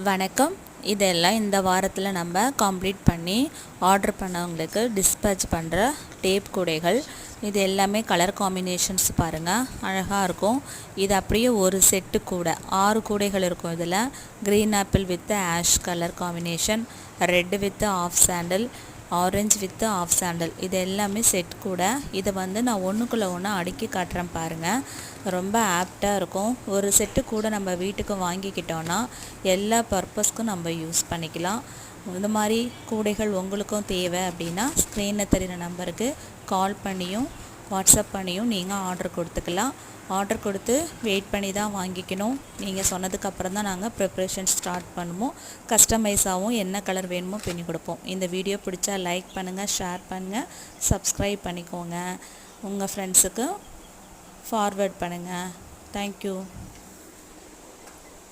வணக்கம். இதெல்லாம் இந்த வாரத்தில் நம்ம கம்ப்ளீட் பண்ணி ஆர்டர் பண்ணவங்களுக்கு டிஸ்பேட்ச் பண்ணுற டேப் கூடைகள். இது எல்லாமே கலர் காம்பினேஷன்ஸ் பாருங்கள், அழகாக இருக்கும். இது அப்படியே ஒரு செட்டு கூடை 6 கூடைகள் இருக்கும். இதில் green apple with ash colour combination, red with off sandal, orange with off sandal. இது எல்லாமே செட் கூட. இதை நான் ஒன்றுக்குள்ளே ஒன்று அடுக்கி காட்டுறேன் பாருங்கள். ரொம்ப ஆப்டாக இருக்கும். ஒரு செட்டு கூட நம்ம வீட்டுக்கு வாங்கிக்கிட்டோன்னா எல்லா பர்பஸ்க்கும் நம்ம யூஸ் பண்ணிக்கலாம். இந்த மாதிரி கூடைகள் உங்களுக்கும் தேவை அப்படின்னா ஸ்க்ரீனில் தெரிகிற நம்பருக்கு கால் பண்ணியும் வாட்ஸ்அப் பண்ணியும் நீங்கள் ஆர்டர் கொடுத்துக்கலாம். ஆர்டர் கொடுத்து வெயிட் பண்ணி தான் வாங்கிக்கணும். நீங்கள் சொன்னதுக்கப்புறம் தான் நாங்கள் ப்ரிப்ரேஷன் ஸ்டார்ட் பண்ணுவோம். கஸ்டமைஸாகவும் என்ன கலர் வேணுமோ பண்ணி கொடுப்போம். இந்த வீடியோ பிடிச்சா லைக் பண்ணுங்கள், ஷேர் பண்ணுங்கள், சப்ஸ்கிரைப் பண்ணிக்கோங்க. உங்கள் ஃப்ரெண்ட்ஸுக்கு ஃபார்வேர்ட் பண்ணுங்கள். தேங்க்யூ.